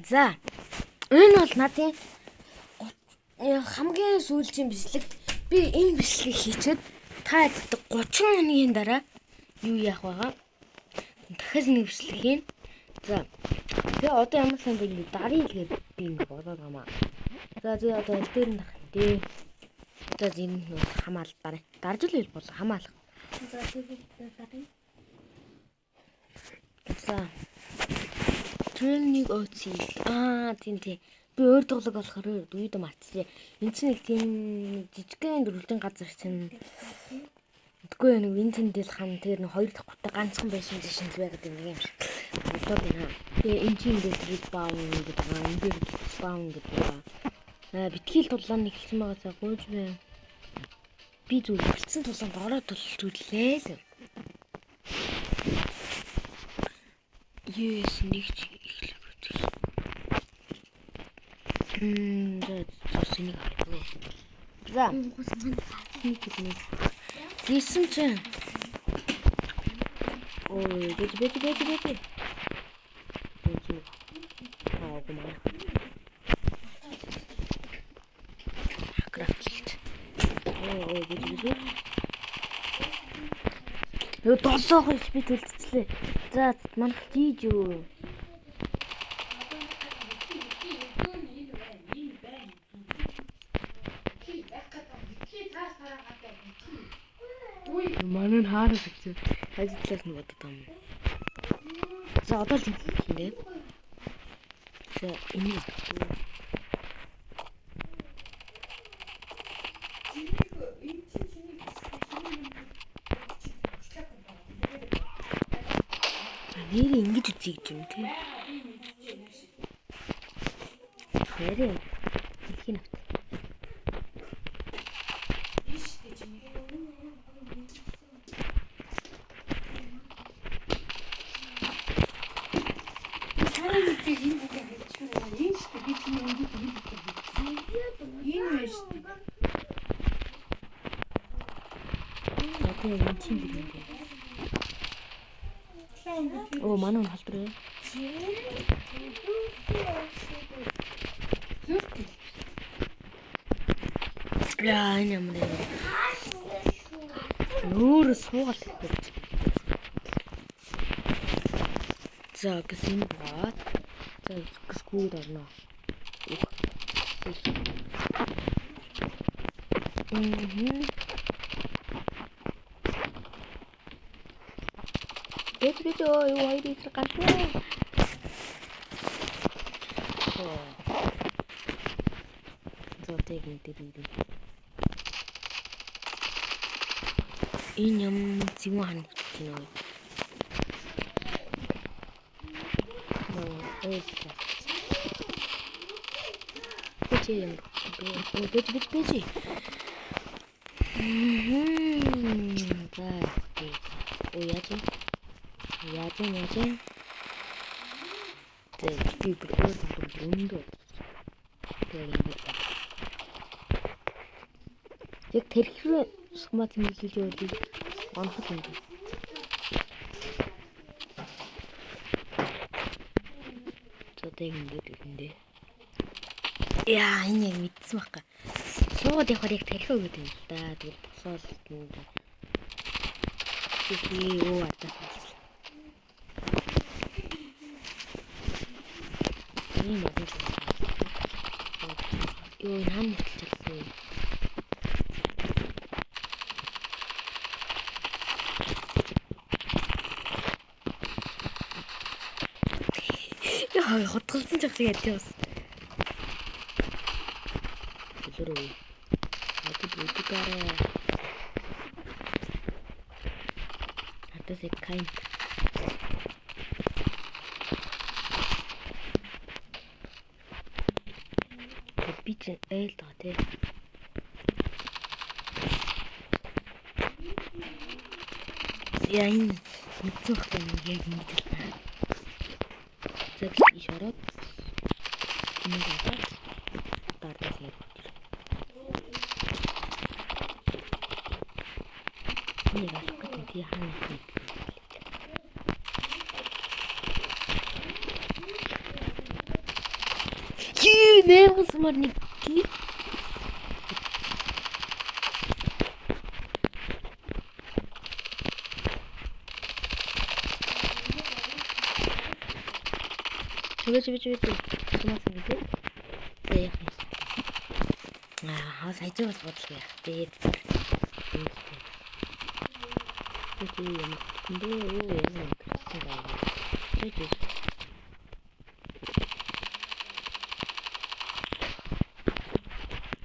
За. Энэ бол надын хамгийн сүүлийн бичлэг. Би энэ бичлэгийг хийчихэд та 30 хоногийн дараа юу яах байгаа? Дахиад нэг бичлэг хийн. За. Тэгээ одоо ямар сайн бэ? Дарыг гээд би ингэ бодоод гамаа. За тэгээ одоо дээр нь дарах дээ. За энэ нь хамаалт дараа. Дарж л бил бол хамаалах. За тэгээ дарыг. За. Тренинг оци. Тийм. Би өөр тоглог болохоор дүйдэ мартчихлээ. Энд чинь нэг тийм жижигхэн дөрвөлжин газар чинь. Тэггүй нэг Винтендэл хан тэр нэг хоёр дахь гутаа ганцхан байсан чинь л байгаад юм шиг. Одоо байна. Тэгээ энэ чинь дээр баун гэдэг байгаа. Энэ дээр баун гэдэг байгаа. Битгэл тулааны эхэлсэн байгаа цаа гойж байна. Би зүгээр эхэлсэн тулаанд ороод төлөвлөлээ л. Yes, нэг ч эхлэх үү. За. Нэг. Лисэн чинь. Ой, бэти. Гомаа. Крафт. Ой, бэти. Юу долоох их би төлцлээ. За, манайх тийж юу. Манай хаарах гэж хайдлаас нь бодод юм. За одоо л хийх юм дээ. За энэ. Нэр ингэж үзье гэж юм тий. Нэрээ их нэвт. Оо манай нь халтраа. Яа юм бэ? Нүүр суугаад байна. За гэсэн бат. За скууд орно. Эцэг юу хайрыг гашгүй. Зотэг дээр. Энэ юм зэвэн хан тийм үү? Бэти. За. Яач. Би бүрдөө. Яг тэрхрээ сумат хэлж явуулъя. Онхол юм. Зотэг ингэдэ. Яа, энэ яг мэдсэн байхгүй. Сууд явахаар яг тэрхээ өгöd юм л да. Тэгвэл босоод юм да. Юу атаа. Ийм юм. Юу хаан хэлчихлээ. Яа, хотголцсон ч яг тийм бас. Лөрөө. Атасэ кайн. Бичэн эйл таа тий. Яа энэ мэдэх юм яг мэдэл. За би шараад. Энэ даа. Дардаа. Нэг алхах тий хаана. 매운스만 니키. 저기. 고맙습니다. 네. 사이즈가 좋았어요. 네. 여기 근데 얘는 그렇습니다. 여기.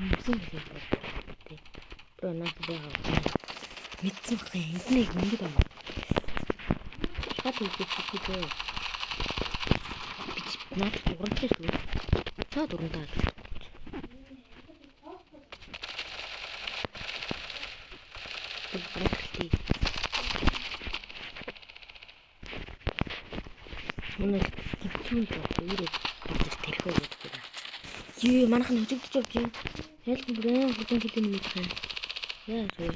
무슨 일이야? 네. 그러나 내가 믿지 마. 인터넷 공기도 막. 차도 이렇게 죽이고. 나도 그렇게 줘. 차도 그런다. 그렇지. 오늘 기침도 이래 데리고 오겠다. 이 만한 어떻게 접지? 헬스 그래 어떤 기분이 있어? 야 저기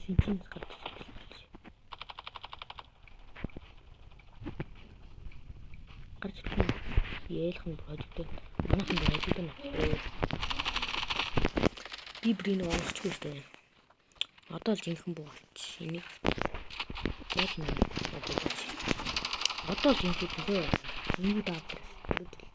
진짜 같이. 같이 얘랑 보여줄게. 만한 보여줄게. 비브리는 왕치고 있어요. 어떨 진큰 보았지? 이미 뭐지? 어떨 진큰 보여? 이유다. 아이고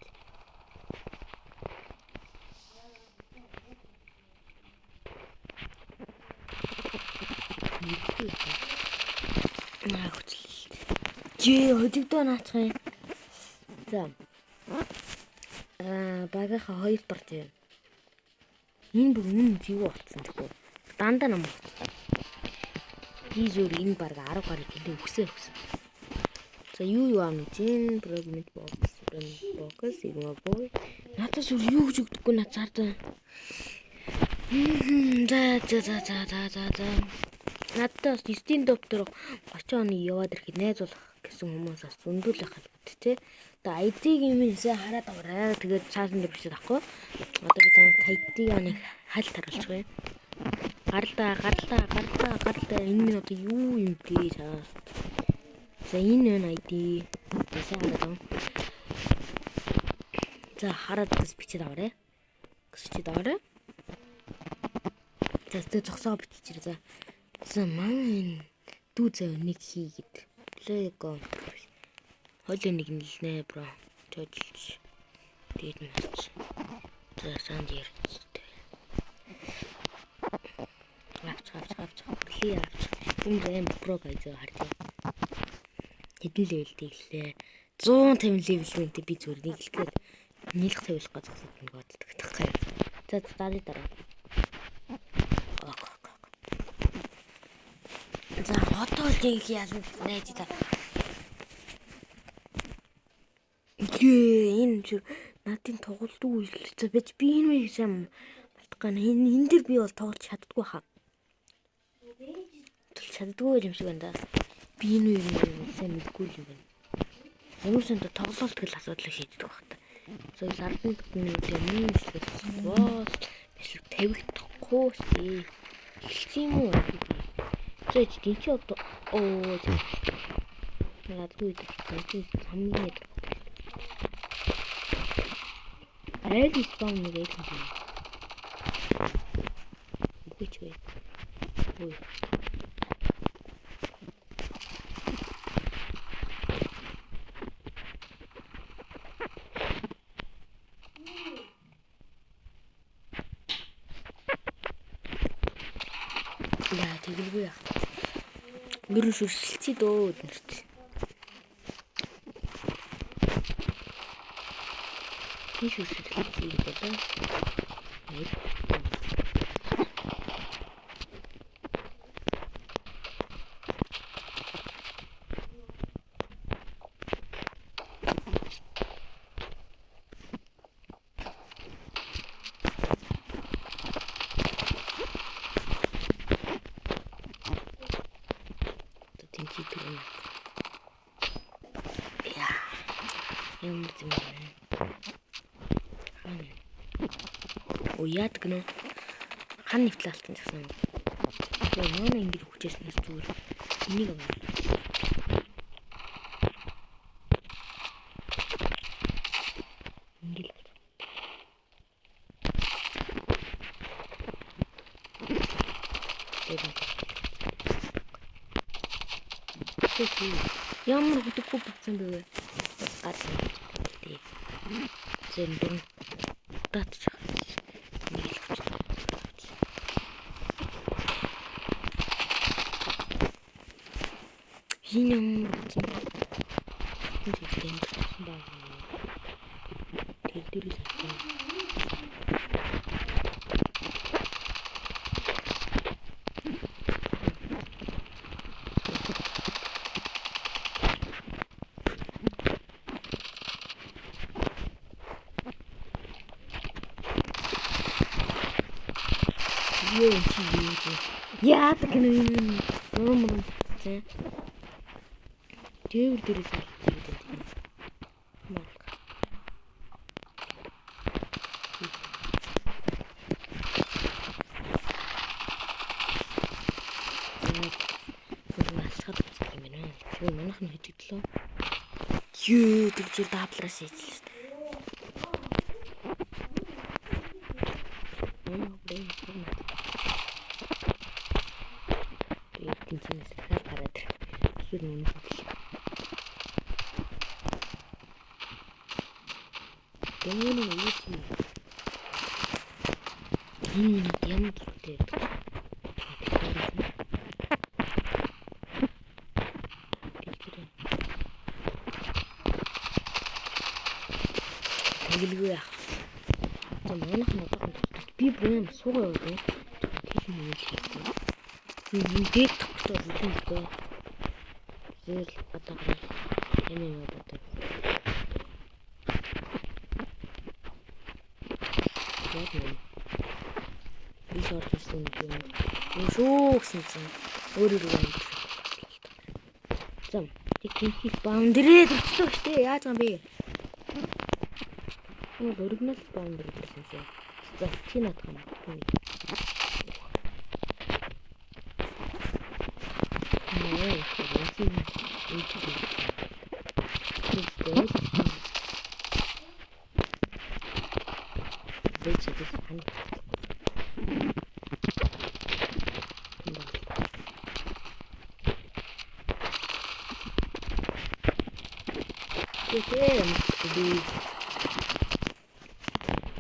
얘 어디도 안 왔어요. 자, багаха 2 дуртай. Энэ бүр үнэн зэвүү болсон тэгэхгүй. Дандаа нам. Би зөв энэ баг 10 гарыг хэлээ өгсөө. За юу аамны чинь программент бокс sigma boy. Надад зөв юу гэж өгдөггүй над цаардаа. За. Надад Steam доктор 30 оны яваад ирэхэд найзуулах гэсэн хүмүүсээс зөндөлөх хэрэгтэй те. Одоо ID-ийн юмнээсээ хараад аваарай. Тэгээд цаасан дээр бичиж авахгүй. Одоо би тань ID-ийн аныг хальт харуулж байгаа. Гарлаа. Энэ нь одоо юу юм бэ чаас. За энэ нь ID. Тэсээ хараад. За хараад бичиж аваарай. За зогсоо биччихээ. За маань дүү зав нэг хийгээд. Лего. Хойлоо нэг нэлнэ бро. Жожлж. Дээд мэч. За санд ярьцтэй. Авч. Юм про гэж харж. Хэдэн левелтэй гэлээ. 150 левелтэй би зүгээр нэг хэлгээд нийлх тавилах гэж зогсоод нэг боддог таххай. За дараа. За хотол жинх яална найз та. Энэ чи надын тоглолтгүй үйлчлээ. За бич би энэ юм балтгаа энэ дэр би бол тоглож чаддгүй хаа. Чаддгүй юм шиг байна да. Би энэ юм сайн мэдгүй юм байна. Хүмүүсэнд тоглолт гэл асуудал шийддэг багтаа. So лардны бидний үйлчлээ бол биш тавигдахгүй шүү. Хэлсэн юм уу? Зэч тийч одоо надгүй хамгийн аль спам нэг юм. Үгүй ч вэ. Яа тэгэлгүй яах. Мөрөөр шүрсэлцээ дөө өдөрт. Тий шүрсэлцээ гэдэг. Яадаг гэнэ хан нэвтлээ алтан гэсэн юм. Тэгээ нөө ингэж хүчээснээс зүгээр энийг аваа. Ямар хөдөггүй болсон бэ? Гад. Тий. Зэндэн татчих. Хин ямар болсон бэ? Тийм байна. Тэр дэрэл хатсан. Яа так юм. Нормал зэ. Тээр дэрэл хатсан. Манайх нь хэжигдлээ. Юу тэгжүүл даблаас хийжлээ. Тэнцэнээс дахиад хараад. Тэгэхээр нүн хөдлөө. Дэнэ юу чи? Минут ямар зүйтэй. Тэгэлгүй яах. За манайх нь одоохон би брэм суугаа өгөө. Тэр нь юу хийхгүй. Дээд тогтоо үлэнгүй. Зэр одоо энэ юм одоо. Яг би шоорсон юм. Шөө гэсэн чинь өөрөөр юм. Зам. Техник баундрээ төрчлөө штэ. Яаж юм бэ? Оригинал баундрээ гэсэн чинь. За чи надах юм.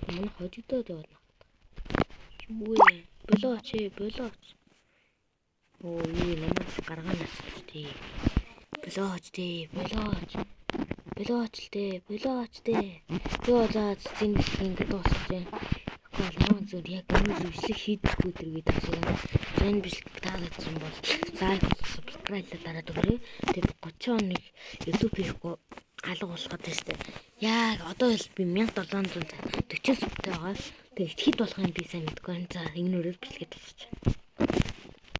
Манай хожигдоод явна. Юу вэ? Болооч. Оо, юу намайг гаргаанаас тий. Болооч. Йоо за зинх ингэ дуусах чинь. Гол мөн зүр яг энэ бичлэг хийдэггүй дэргээд таашаа. Зэн бичлэг таалагдсан бол лайк, subscribe дараад өгөөрэй. Тэгээд 30 хоног YouTube хийхгүй алга болох гэдэг. Яг одоо л би 1740 субтай байгаа. Тэгээд хэд болох юм би сайн мэдгүй. За энэ өрөөр бичлэгээ дуусчих.